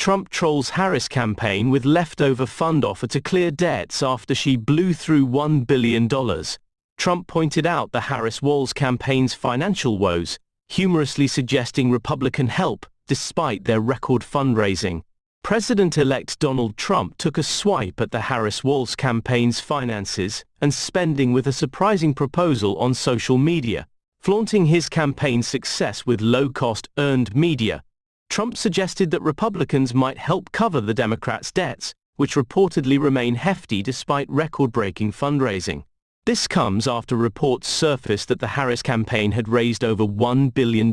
Trump trolls Harris campaign with leftover fund offer to clear debts after she blew through $1 billion. Trump pointed out the Harris-Walz campaign's financial woes, humorously suggesting Republican help despite their record fundraising. President-elect Donald Trump took a swipe at the Harris-Walz campaign's finances and spending with a surprising proposal on social media, flaunting his campaign's success with low-cost earned media. Trump suggested that Republicans might help cover the Democrats' debts, which reportedly remain hefty despite record-breaking fundraising. This comes after reports surfaced that the Harris campaign had raised over $1 billion,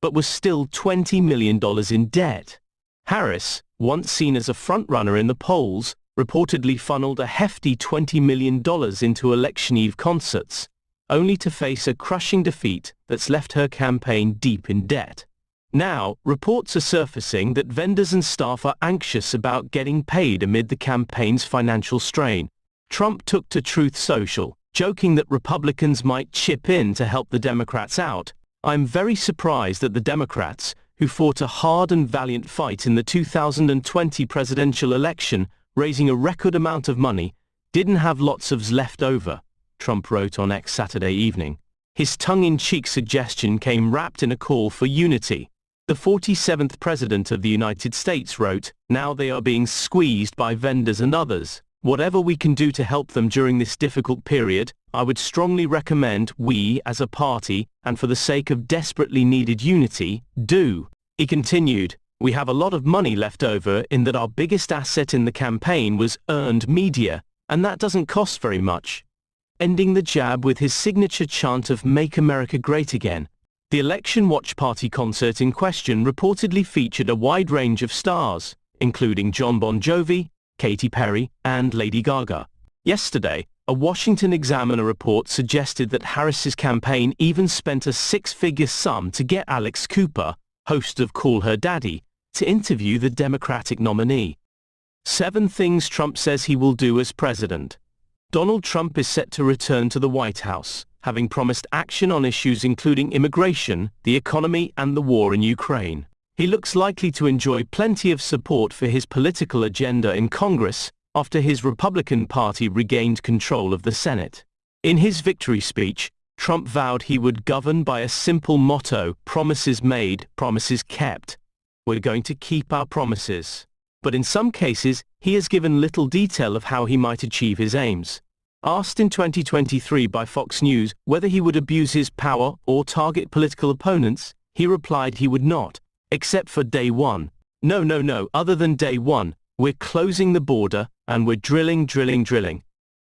but was still $20 million in debt. Harris, once seen as a frontrunner in the polls, reportedly funneled a hefty $20 million into election eve concerts, only to face a crushing defeat that's left her campaign deep in debt. Now, reports are surfacing that vendors and staff are anxious about getting paid amid the campaign's financial strain. Trump took to Truth Social, joking that Republicans might chip in to help the Democrats out. "I'm very surprised that the Democrats, who fought a hard and valiant fight in the 2020 presidential election, raising a record amount of money, didn't have lots of left over," Trump wrote on X Saturday evening. His tongue-in-cheek suggestion came wrapped in a call for unity. The 47th President of the United States wrote, "Now they are being squeezed by vendors and others. Whatever we can do to help them during this difficult period, I would strongly recommend we, as a party, and for the sake of desperately needed unity, do." He continued, "We have a lot of money left over in that our biggest asset in the campaign was earned media, and that doesn't cost very much," ending the jab with his signature chant of "Make America Great Again." The Election Watch Party concert in question reportedly featured a wide range of stars, including Jon Bon Jovi, Katy Perry, and Lady Gaga. Yesterday, a Washington Examiner report suggested that Harris's campaign even spent a six-figure sum to get Alex Cooper, host of Call Her Daddy, to interview the Democratic nominee. 7 things Trump says he will do as president. Donald Trump is set to return to the White House, having promised action on issues including immigration, the economy, and the war in Ukraine. He looks likely to enjoy plenty of support for his political agenda in Congress after his Republican Party regained control of the Senate. In his victory speech, Trump vowed he would govern by a simple motto: promises made, promises kept. "We're going to keep our promises." But in some cases, he has given little detail of how he might achieve his aims. Asked in 2023 by Fox News whether he would abuse his power or target political opponents, he replied he would not, except for day one. No, other than day one, we're closing the border, and we're drilling.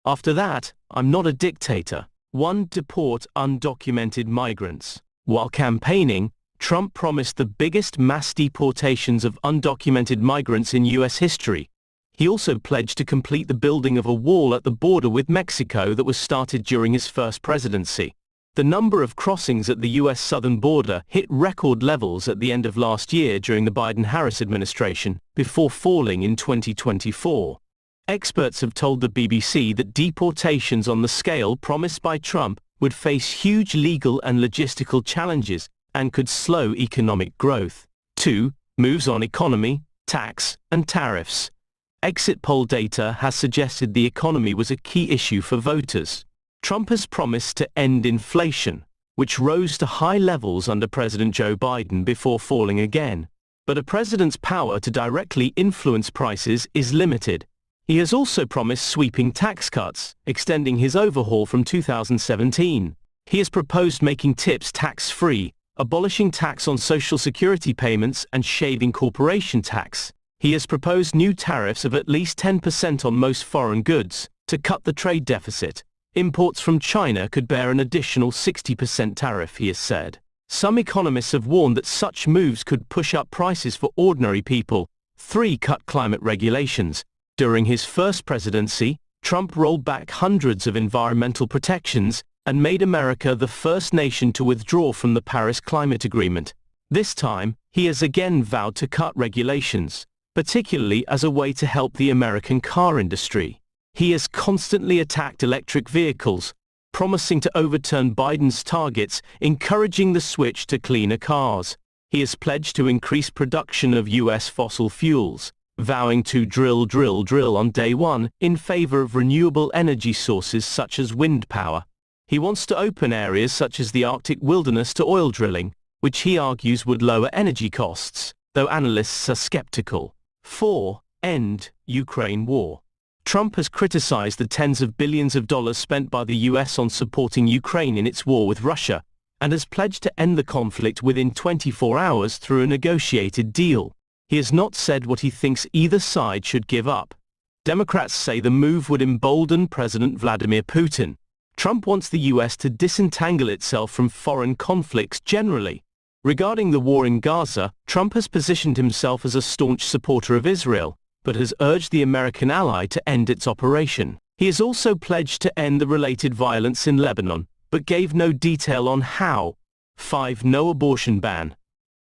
After that, I'm not a dictator. 1. Deport undocumented migrants. While campaigning, Trump promised the biggest mass deportations of undocumented migrants in U.S. history. He also pledged to complete the building of a wall at the border with Mexico that was started during his first presidency. The number of crossings at the U.S. southern border hit record levels at the end of last year during the Biden-Harris administration, before falling in 2024. Experts have told the BBC that deportations on the scale promised by Trump would face huge legal and logistical challenges and could slow economic growth. 2. Moves on economy, tax, and tariffs. Exit poll data has suggested the economy was a key issue for voters. Trump has promised to end inflation, which rose to high levels under President Joe Biden before falling again. But a president's power to directly influence prices is limited. He has also promised sweeping tax cuts, extending his overhaul from 2017. He has proposed making tips tax-free, abolishing tax on Social Security payments, and shaving corporation tax. He has proposed new tariffs of at least 10% on most foreign goods, to cut the trade deficit. Imports from China could bear an additional 60% tariff, he has said. Some economists have warned that such moves could push up prices for ordinary people. 3. Cut climate regulations. During his first presidency, Trump rolled back hundreds of environmental protections and made America the first nation to withdraw from the Paris Climate Agreement. This time, he has again vowed to cut regulations, particularly as a way to help the American car industry. He has constantly attacked electric vehicles, promising to overturn Biden's targets, encouraging the switch to cleaner cars. He has pledged to increase production of U.S. fossil fuels, vowing to drill on day one in favor of renewable energy sources such as wind power. He wants to open areas such as the Arctic wilderness to oil drilling, which he argues would lower energy costs, though analysts are skeptical. 4. End Ukraine war. Trump has criticized the tens of billions of dollars spent by the U.S. on supporting Ukraine in its war with Russia, and has pledged to end the conflict within 24 hours through a negotiated deal. He has not said what he thinks either side should give up. Democrats say the move would embolden President Vladimir Putin. Trump wants the U.S. to disentangle itself from foreign conflicts generally. Regarding the war in Gaza, Trump has positioned himself as a staunch supporter of Israel, but has urged the American ally to end its operation. He has also pledged to end the related violence in Lebanon, but gave no detail on how. 5. No abortion ban.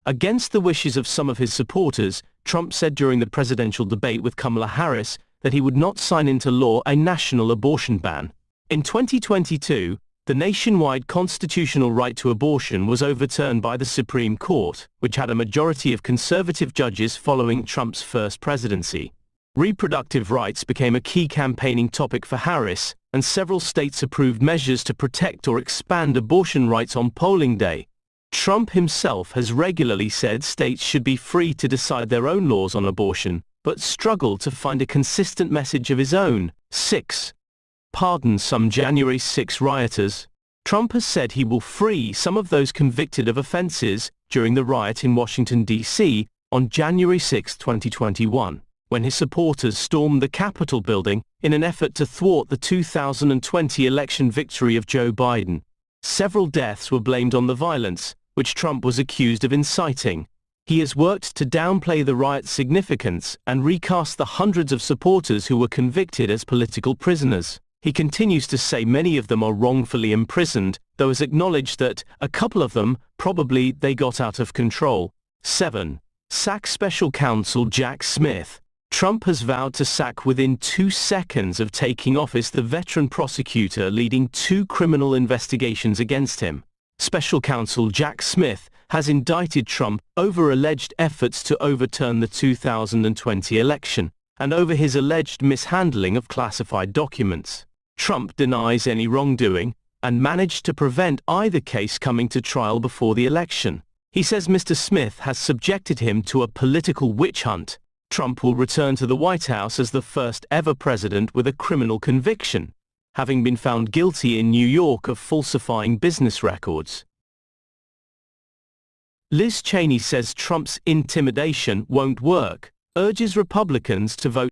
Against the wishes of some of his supporters, Trump said during the presidential debate with Kamala Harris that he would not sign into law a national abortion ban. In 2022, the nationwide constitutional right to abortion was overturned by the Supreme Court, which had a majority of conservative judges following Trump's first presidency. Reproductive rights became a key campaigning topic for Harris, and several states approved measures to protect or expand abortion rights on polling day. Trump himself has regularly said states should be free to decide their own laws on abortion, but struggled to find a consistent message of his own. 6. Pardon some January 6 rioters. Trump has said he will free some of those convicted of offenses during the riot in Washington, D.C. on January 6, 2021, when his supporters stormed the Capitol building in an effort to thwart the 2020 election victory of Joe Biden. Several deaths were blamed on the violence, which Trump was accused of inciting. He has worked to downplay the riot's significance and recast the hundreds of supporters who were convicted as political prisoners. He continues to say many of them are wrongfully imprisoned, though has acknowledged that a couple of them, probably they got out of control. 7. Sack Special Counsel Jack Smith. Trump has vowed to sack within 2 seconds of taking office the veteran prosecutor leading 2 criminal investigations against him. Special Counsel Jack Smith has indicted Trump over alleged efforts to overturn the 2020 election, and over his alleged mishandling of classified documents. Trump denies any wrongdoing, and managed to prevent either case coming to trial before the election. He says Mr. Smith has subjected him to a political witch hunt. Trump will return to the White House as the first ever president with a criminal conviction, having been found guilty in New York of falsifying business records. Liz Cheney says Trump's intimidation won't work, urges Republicans to vote